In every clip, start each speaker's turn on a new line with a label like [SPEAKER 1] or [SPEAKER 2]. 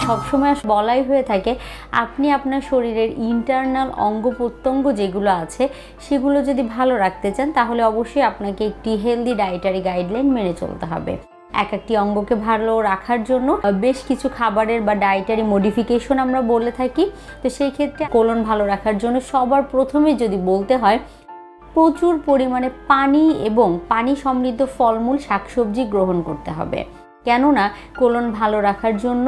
[SPEAKER 1] সবসময় বলাই হয়ে থাকে আপনি আপনার শরীরের ইন্টারনাল অঙ্গ প্রত্যঙ্গ যেগুলো আছে সেগুলো যদি ভালো রাখতে চান তাহলে অবশ্যই আপনাকে একটি হেলদি ডায়েটারি গাইডলাইন মেনে চলতে হবে। এক একটি অঙ্গকে ভালো রাখার জন্য বেশ কিছু খাবারের বা ডায়েটারি মডিফিকেশন আমরা বলে থাকি। তো সেই ক্ষেত্রে কোলন ভালো রাখার জন্য সবার প্রথমে যদি বলতে হয় প্রচুর পরিমাণে পানি এবং পানি সমৃদ্ধ ফলমূল শাকসবজি গ্রহণ করতে হবে। কেননা কোলন ভালো রাখার জন্য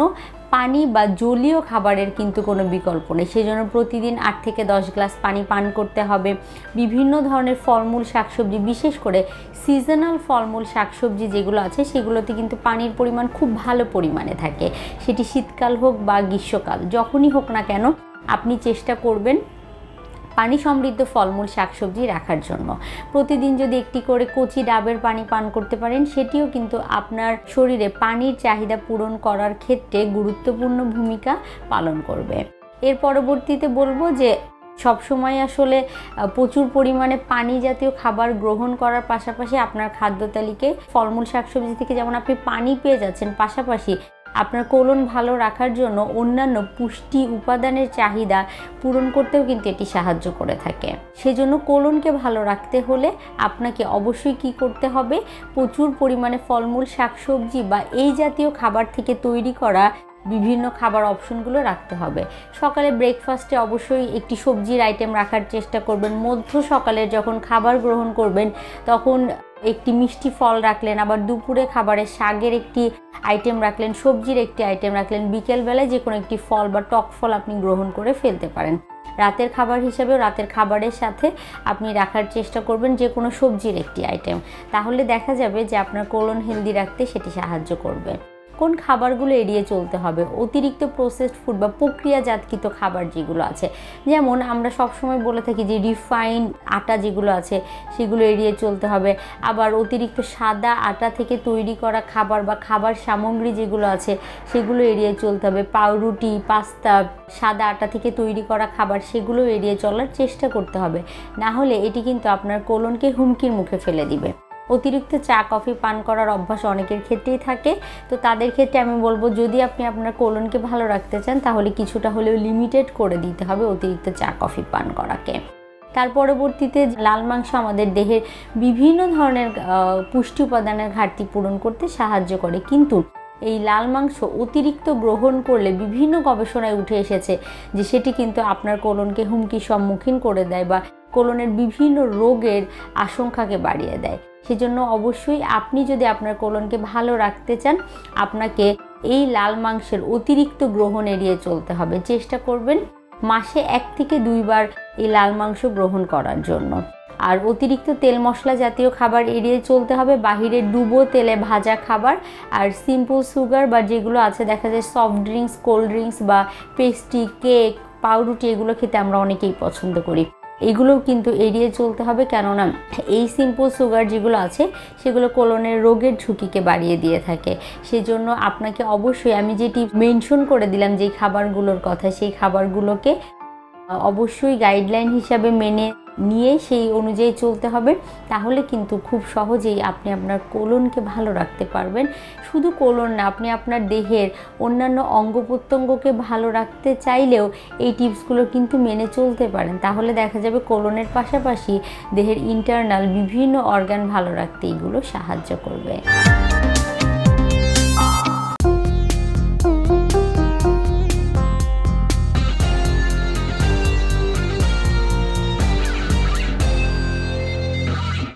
[SPEAKER 1] পানি বা জলীয় খাবারের কিন্তু কোনো বিকল্প নেই। সেই জন্য প্রতিদিন 8 থেকে 10 গ্লাস পানি পান করতে হবে। বিভিন্ন ধরনের ফলমূল শাকসবজি, বিশেষ করে সিজনাল ফলমূল শাকসবজি যেগুলো আছে সেগুলোতে কিন্তু পানির পরিমাণ খুব ভালো পরিমাণে থাকে। সেটি শীতকাল হোক বা গ্রীষ্মকাল, যখনই হোক না কেন আপনি চেষ্টা করবেন পানি সমৃদ্ধ ফলমূল শাকসবজি রাখার জন্য। প্রতিদিন যদি একটি করে কচি ডাবের পানি পান করতে পারেন সেটিও কিন্তু আপনার শরীরে পানির চাহিদা পূরণ করার ক্ষেত্রে গুরুত্বপূর্ণ ভূমিকা পালন করবে। এর পরবর্তীতে বলবো যে সবসময় আসলে প্রচুর পরিমাণে পানি জাতীয় খাবার গ্রহণ করার পাশাপাশি আপনার খাদ্য তালিকায় ফলমূল শাকসবজি থেকে যেমন আপনি পানি পেয়ে যাচ্ছেন, পাশাপাশি আপনার কোলন ভালো রাখার জন্য অন্যান্য পুষ্টি উপাদানের চাহিদা পূরণ করতেও কিন্তু এটি সাহায্য করে থাকে। সেজন্য কোলনকে ভালো রাখতে হলে আপনাকে অবশ্যই কি করতে হবে, প্রচুর পরিমাণে ফলমূল শাকসবজি বা এই জাতীয় খাবার থেকে তৈরি করা বিভিন্ন খাবার অপশনগুলো রাখতে হবে। সকালে ব্রেকফাস্টে অবশ্যই একটি সবজির আইটেম রাখার চেষ্টা করবেন। মধ্য সকালে যখন খাবার গ্রহণ করবেন তখন একটি মিষ্টি ফল রাখলেন, আবার দুপুরে খাবারে শাকের একটি আইটেম রাখলেন, সবজির একটি আইটেম রাখলেন, বিকেলবেলায় যে কোনো একটি ফল বা টক ফল আপনি গ্রহণ করে ফেলতে পারেন। রাতের খাবার হিসেবেও রাতের খাবারের সাথে আপনি রাখার চেষ্টা করবেন যে কোনো সবজির একটি আইটেম। তাহলে দেখা যাবে যে আপনার কোলন হেলদি রাখতে সেটি সাহায্য করবে। কোন খাবারগুলো এড়িয়ে চলতে হবে, অতিরিক্ত প্রসেসড ফুড বা প্রক্রিয়াজাতকৃত খাবার যেগুলো আছে, যেমন আমরা সবসময় বলে থাকি যে রিফাইন আটা যেগুলো আছে সেগুলো এড়িয়ে চলতে হবে। আবার অতিরিক্ত সাদা আটা থেকে তৈরি করা খাবার বা খাবার সামগ্রী যেগুলো আছে সেগুলো এড়িয়ে চলতে হবে। পাউরুটি, পাস্তা, সাদা আটা থেকে তৈরি করা খাবার সেগুলো এড়িয়ে চলার চেষ্টা করতে হবে। না হলে এটি কিন্তু আপনার কোলনকে হুমকির মুখে ফেলে দিবে। অতিরিক্ত চা কফি পান করার অভ্যাস অনেকের ক্ষেত্রেই থাকে। তো তাদের ক্ষেত্রে আমি বলবো যদি আপনি আপনার কোলনকে ভালো রাখতে চান তাহলে কিছুটা হলেও লিমিটেড করে দিতে হবে অতিরিক্ত চা কফি পান করাকে। তার পরবর্তীতে লাল মাংস আমাদের দেহের বিভিন্ন ধরনের পুষ্টি উপাদানের ঘাটতি পূরণ করতে সাহায্য করে, কিন্তু এই লাল মাংস অতিরিক্ত গ্রহণ করলে বিভিন্ন গবেষণায় উঠে এসেছে যে সেটি কিন্তু আপনার কোলনকে হুমকির সম্মুখীন করে দেয় বা কোলনের বিভিন্ন রোগের আশঙ্কাকে বাড়িয়ে দেয়। সেজন্য অবশ্যই আপনি যদি আপনার কোলনকে ভালো রাখতে চান আপনাকে এই লাল মাংসের অতিরিক্ত গ্রহণ এড়িয়ে চলতে হবে। চেষ্টা করবেন মাসে 1 থেকে 2 বার এই লাল মাংস গ্রহণ করার জন্য। আর অতিরিক্ত তেল মশলা জাতীয় খাবার এড়িয়ে চলতে হবে, বাহিরে ডুবো তেলে ভাজা খাবার আর সিম্পল সুগার বা যেগুলো আছে দেখা যায় সফট ড্রিঙ্কস, কোল্ড ড্রিঙ্কস বা পেস্ট্রি, কেক, পাউরুটি এগুলো খেতে আমরা অনেকেই পছন্দ করি, এগুলোও কিন্তু এড়িয়ে চলতে হবে। কেননা এই সিম্পল সুগার যেগুলো আছে সেগুলো কোলনের রোগের ঝুঁকিকে বাড়িয়ে দিয়ে থাকে। সেজন্য আপনাকে অবশ্যই আমি যেটি মেনশন করে দিলাম যেই খাবারগুলোর কথা, সেই খাবারগুলোকে অবশ্যই গাইডলাইন হিসাবে মেনে নিয়ে সেই অনুযায়ী চলতে হবে। তাহলে কিন্তু খুব সহজেই আপনি আপনার কোলনকে ভালো রাখতে পারবেন। শুধু কোলন না, আপনি আপনার দেহের অন্যান্য অঙ্গ প্রত্যঙ্গকে ভালো রাখতে চাইলেও এই টিপসগুলো কিন্তু মেনে চলতে পারেন। তাহলে দেখা যাবে কোলনের পাশাপাশি দেহের ইন্টারনাল বিভিন্ন অর্গান ভালো রাখতে এগুলো সাহায্য করবে।